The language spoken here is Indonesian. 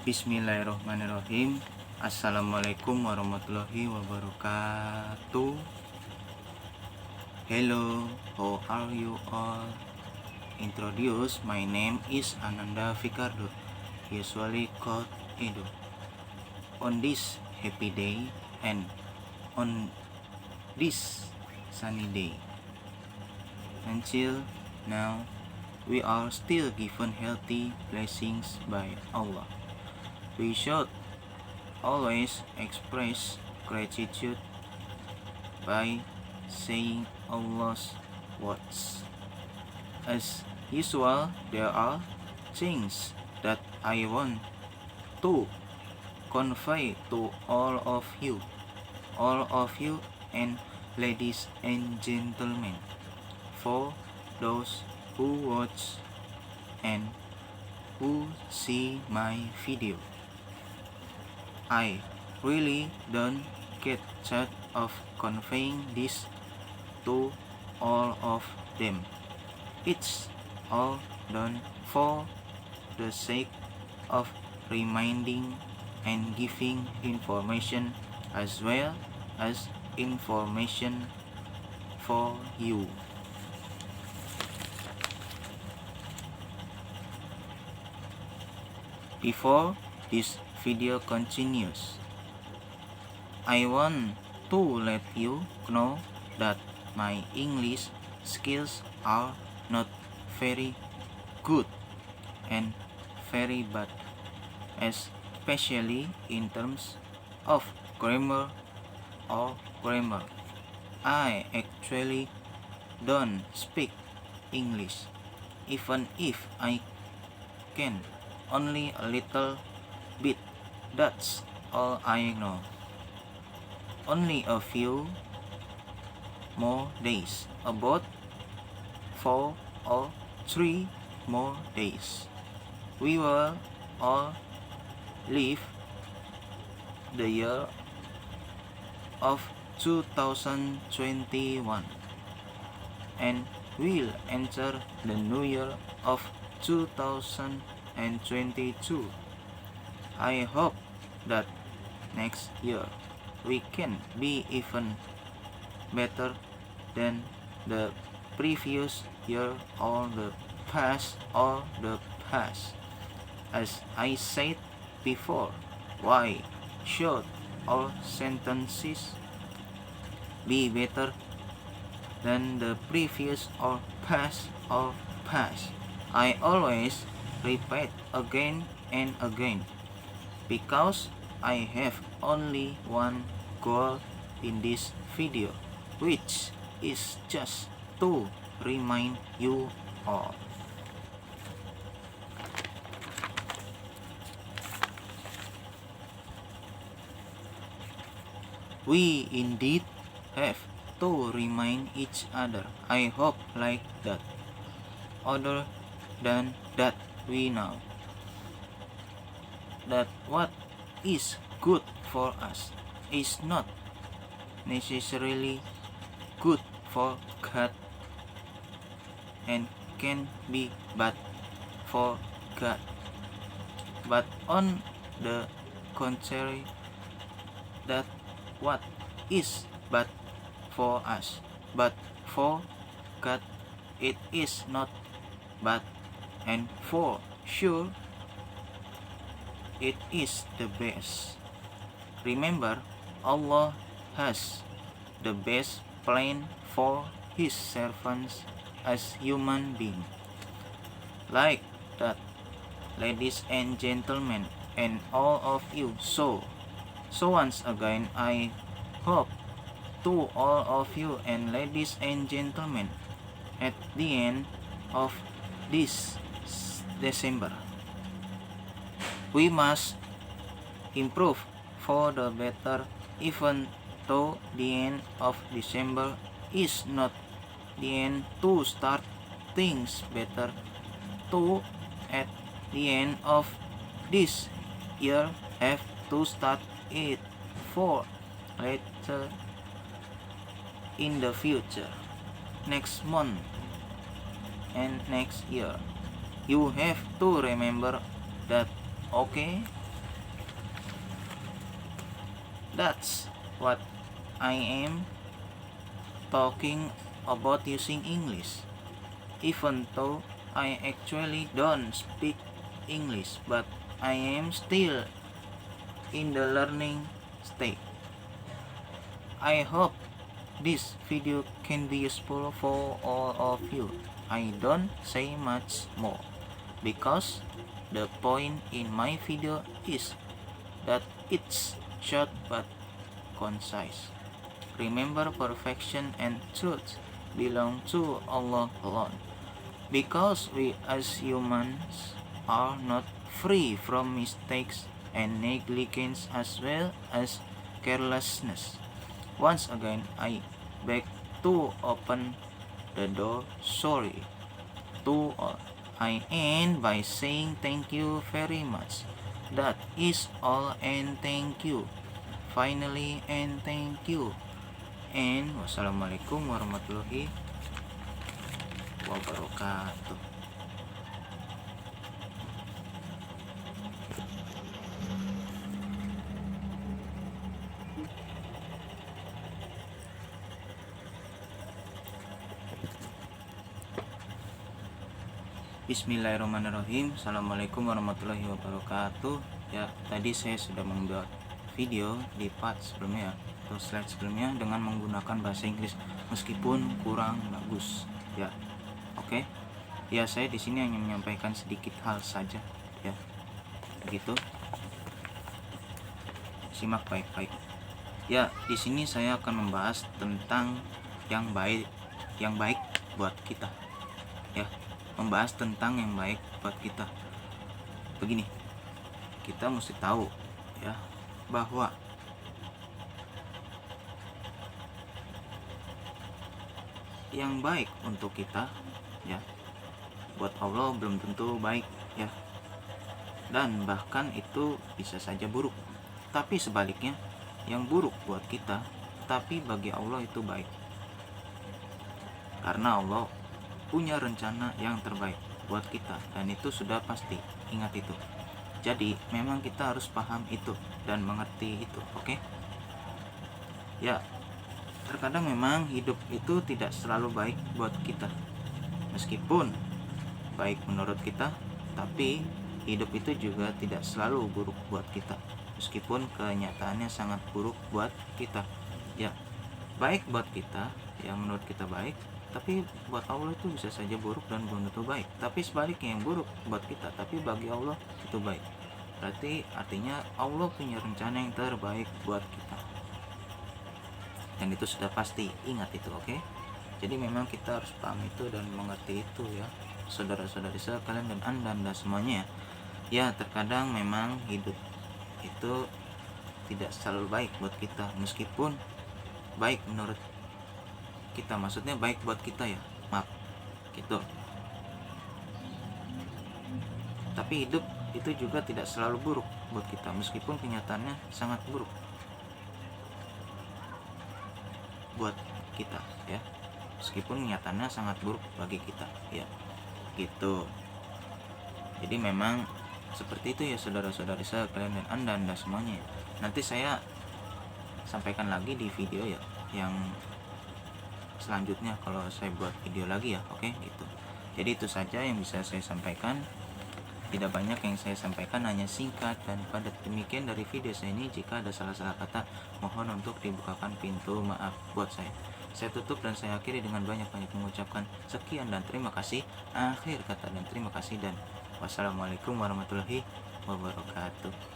Bismillahirrahmanirrahim. Assalamualaikum warahmatullahi wabarakatuh. Hello, how are you all? Introduce, my name is Ananda Fikardo, usually called Edo. On this happy day and on this sunny day, until now, we are still given healthy blessings by Allah. We should always express gratitude by saying Allah's words. As usual, there are things that I want to convey to all of you and ladies and gentlemen, for those who watch and who see my video. I really don't get tired of conveying this to all of them. It's all done for the sake of reminding and giving information as well as information for you. Before this video continues, I want to let you know that my English skills are not very good and very bad, especially in terms of grammar or grammar. I actually don't speak English, even if I can only a little bit. That's all I know. Only a few more days, about 4 or 3 more days, we will all leave the year of 2021 and will enter the new year of 2022. I hope that next year we can be even better than the previous year or the past. As I said before, why should all sentences be better than the previous or past? I always repeat again and again, because I have only one goal in this video, which is just to remind you all. We indeed have to remind each other. I hope like that. Other than that, we know that what is good for us is not necessarily good for God and can be bad for God. But on the contrary, that what is bad for us but for God, it is not bad, and for sure it is the best. Remember, Allah has the best plan for His servants as human beings. Like that, ladies and gentlemen, and all of you. So once again, I hope to all of you and ladies and gentlemen, at the end of this December, we must improve for the better, even though the end of December is not the end to start things better. To at the end of this year have to start it for later in the future, next month and next year. You have to remember that, okay? That's what I am talking about using English. Even though I actually don't speak English, but I am still in the learning stage. I hope this video can be useful for all of you. I don't say much more because the point in my video is that it's short but concise. Remember, perfection and truth belong to Allah alone, because we as humans are not free from mistakes and negligence as well as carelessness. Once again, I beg to open the door. Sorry to all. I end by saying thank you very much. That is all, and thank you. Finally, and thank you. And wassalamualaikum warahmatullahi wabarakatuh. Bismillahirrahmanirrahim. Assalamualaikum warahmatullahi wabarakatuh. Ya, tadi saya sudah membuat video di part sebelumnya atau slide sebelumnya dengan menggunakan bahasa Inggris meskipun kurang bagus. Ya, oke. Ya, saya di sini hanya menyampaikan sedikit hal saja. Ya, begitu. Simak baik-baik. Ya, di sini saya akan membahas tentang yang baik buat kita. Ya, membahas tentang yang baik buat kita. Begini, kita mesti tahu ya bahwa yang baik untuk kita ya buat Allah belum tentu baik ya, dan bahkan itu bisa saja buruk. Tapi sebaliknya, yang buruk buat kita tapi bagi Allah itu baik, karena Allah punya rencana yang terbaik buat kita, dan itu sudah pasti. Ingat itu. Jadi memang kita harus paham itu dan mengerti itu. Oke? Ya, terkadang memang hidup itu tidak selalu baik buat kita. Meskipun baik menurut kita, tapi hidup itu juga tidak selalu buruk buat kita, meskipun kenyataannya sangat buruk buat kita. Ya, baik buat kita yang menurut kita baik, tapi buat Allah itu bisa saja buruk dan belum tentu baik. Tapi sebaliknya, yang buruk buat kita tapi bagi Allah itu baik. Berarti artinya Allah punya rencana yang terbaik buat kita, dan itu sudah pasti. Ingat itu, oke? Jadi memang kita harus paham itu dan mengerti itu ya, saudara-saudari sekalian dan anda semuanya. Ya, terkadang memang hidup itu tidak selalu baik buat kita, meskipun baik menurut kita, maksudnya baik buat kita ya, maaf gitu. Tapi hidup itu juga tidak selalu buruk buat kita, meskipun kenyataannya sangat buruk buat kita ya, meskipun kenyataannya sangat buruk bagi kita ya, gitu. Jadi memang seperti itu ya, saudara-saudari sekalian dan anda semuanya. Nanti saya sampaikan lagi di video ya yang selanjutnya kalau saya buat video lagi ya, oke gitu. Jadi itu saja yang bisa saya sampaikan. Tidak banyak yang saya sampaikan, hanya singkat dan padat. Demikian dari video saya ini. Jika ada salah-salah kata, mohon untuk dibukakan pintu maaf buat saya. Saya tutup dan saya akhiri dengan banyak-banyak mengucapkan sekian dan terima kasih. Akhir kata dan terima kasih, dan wassalamualaikum warahmatullahi wabarakatuh.